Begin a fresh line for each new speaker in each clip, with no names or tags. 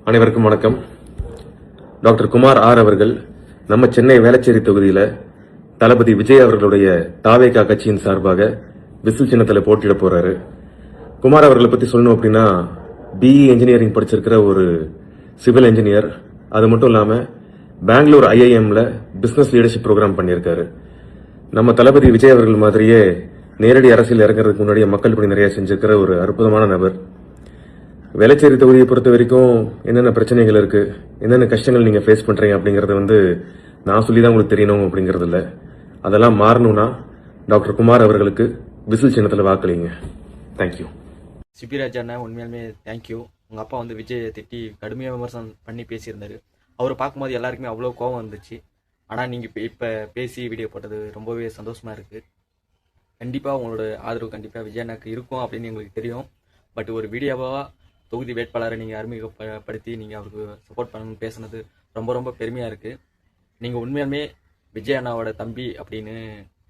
அனைவருக்கும் வணக்கம். Doctor Kumar R அவர்கள் நம்ம சென்னை வேளச்சேரி தொகுதியில் தளபதி விஜய் அவர்களுடைய தாவேகா கட்சியின் சார்பாக விசில் சின்னத்தில் போட்டியிட போறாரு. குமார் அவர்களை பத்தி சொல்லணும் அப்படின்னா, பிஇ இன்ஜினியரிங் படிச்சிருக்கிற ஒரு சிவில் இன்ஜினியர். அது மட்டும் இல்லாம பெங்களூர் ஐஐஎம்ல பிசினஸ் லீடர்ஷிப் ப்ரோக்ராம் பண்ணியிருக்காரு. நம்ம தளபதி விஜய் அவர்கள் மாதிரியே நேரடி அரசியல் இறங்குறதுக்கு முன்னாடியே மக்கள் பணி நிறைய செஞ்சிருக்கிற ஒரு அற்புதமான நபர். வேளச்சேரி தொகுதியை பொறுத்த வரைக்கும் என்னென்ன பிரச்சனைகள் இருக்கு, என்னென்ன கஷ்டங்கள் நீங்க ஃபேஸ் பண்றீங்க அப்படிங்கறத நான் சொல்லிதான் உங்களுக்கு தெரியணும் அப்படிங்கறது இல்ல. அதெல்லாம் மாறணும்னா டாக்டர் குமார் அவர்களுக்கு விசில் சின்னத்துல வாக்களிங்க. தேங்க்யூ.
சிபிராஜ் அண்ணா, உண்மையாலுமே தேங்க்யூ. உங்க அப்பா விஜய் திட்டி கடுமையாக விமர்சனம் பண்ணி பேசியிருந்தாரு. அவரை பார்க்கும்போது எல்லாருக்குமே அவ்வளோ கோவம் வந்துச்சு. ஆனால் நீங்கள் இப்போ பேசி வீடியோ போட்டது ரொம்பவே சந்தோஷமா இருக்கு. கண்டிப்பாக உங்களோட ஆதரவு கண்டிப்பாக விஜய் அண்ணாக்கு இருக்கும் அப்படின்னு எங்களுக்கு தெரியும். பட் ஒரு வீடியோவாக தொகுதி வேட்பாளரை நீங்கள் அறிமுகப்படுத்தி நீங்கள் அவருக்கு சப்போர்ட் பண்ணணும்னு பேசுனது ரொம்ப ரொம்ப பெருமையாக இருக்குது. நீங்கள் உண்மையாலுமே விஜய் அண்ணாவோட தம்பி அப்படின்னு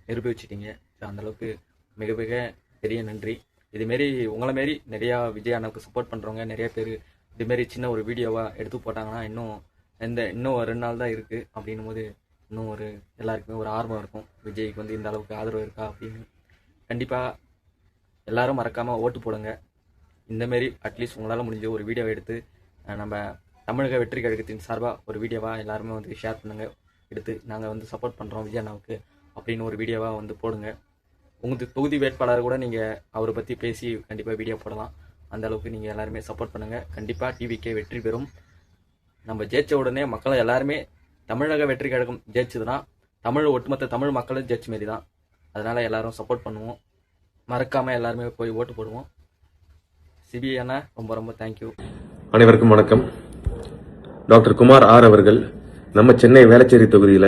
நிரூபிச்சிட்டீங்க. அந்தளவுக்கு மிக மிக பெரிய நன்றி. இதுமாரி உங்களை மாரி நிறையா விஜய் அண்ணாவுக்கு சப்போர்ட் பண்ணுறவங்க நிறைய பேர் இதுமாரி சின்ன ஒரு வீடியோவாக எடுத்து போட்டாங்கன்னா இன்னும் ஒரு 2 நாள் தான் இருக்குது. அப்படின்னும் போது இன்னும் எல்லாருக்குமே ஒரு ஆர்வம் இருக்கும், விஜய்க்கு இந்த அளவுக்கு ஆதரவு இருக்கா அப்படின்னு. கண்டிப்பாக எல்லாரும் மறக்காமல் ஓட்டு போடுங்க. இந்தமாரி அட்லீஸ்ட் உங்களால் முடிஞ்ச ஒரு வீடியோவை எடுத்து நம்ம தமிழக வெற்றி கழகத்தின் சார்பாக ஒரு வீடியோவாக எல்லாருமே ஷேர் பண்ணுங்கள். எடுத்து நாங்கள் சப்போர்ட் பண்ணுறோம் விஜய் அண்ணாவுக்கு அப்படின்னு ஒரு வீடியோவாக போடுங்க. உங்கள் தொகுதி வேட்பாளர் கூட நீங்கள் அவரை பற்றி பேசி கண்டிப்பாக வீடியோ போடலாம். அந்த அளவுக்கு நீங்கள் எல்லாருமே சப்போர்ட் பண்ணுங்கள். கண்டிப்பாக டிவிகே வெற்றி பெறும். நம்ம ஜெயிச்ச உடனே மக்களை எல்லாருமே தமிழக வெற்றி கழகம் ஜெயிச்சதுன்னா ஒட்டுமொத்த தமிழ் மக்களும் ஜெயிச்ச மாரி தான். அதனால் எல்லாரும் சப்போர்ட் பண்ணுவோம். மறக்காமல் எல்லாருமே போய் ஓட்டு போடுவோம். சிபி அண்ணா, ரொம்ப ரொம்ப தேங்க்யூ.
அனைவருக்கும் வணக்கம். டாக்டர் குமார் ஆர் அவர்கள் நம்ம சென்னை வேளச்சேரி தொகுதியில்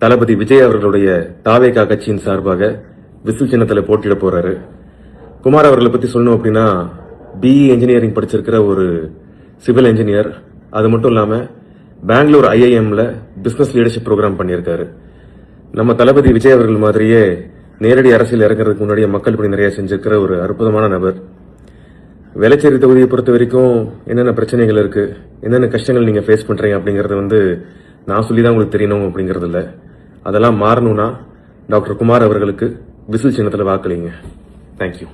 தளபதி விஜய் அவர்களுடைய தாவேகா கட்சியின் சார்பாக விசில் சின்னத்தில் போட்டியிட போறாரு. குமார் அவர்களை பத்தி சொல்லணும் அப்படின்னா, பிஇ இன்ஜினியரிங் படிச்சிருக்கிற ஒரு சிவில் இன்ஜினியர். அது மட்டும் இல்லாம பெங்களூர் ஐஐஎம்ல பிசினஸ் லீடர்ஷிப் ப்ரோக்ராம் பண்ணியிருக்காரு. நம்ம தளபதி விஜய் அவர்கள் மாதிரியே நேரடி அரசியல் இறங்குறதுக்கு முன்னாடியே மக்கள் பணி நிறைய செஞ்சிருக்கிற ஒரு அற்புதமான நபர். வேளச்சேரி தொகுதியை பொறுத்த வரைக்கும் என்னென்ன பிரச்சனைகள் இருக்கு, என்னென்ன கஷ்டங்கள் நீங்க ஃபேஸ் பண்றீங்க அப்படிங்கறத நான் சொல்லிதான் உங்களுக்கு தெரியணும் அப்படிங்கறது இல்ல. அதெல்லாம் மாறணும்னா டாக்டர் குமார் அவர்களுக்கு விசில் சின்னத்துல வாக்களிங்க. தேங்க்யூ.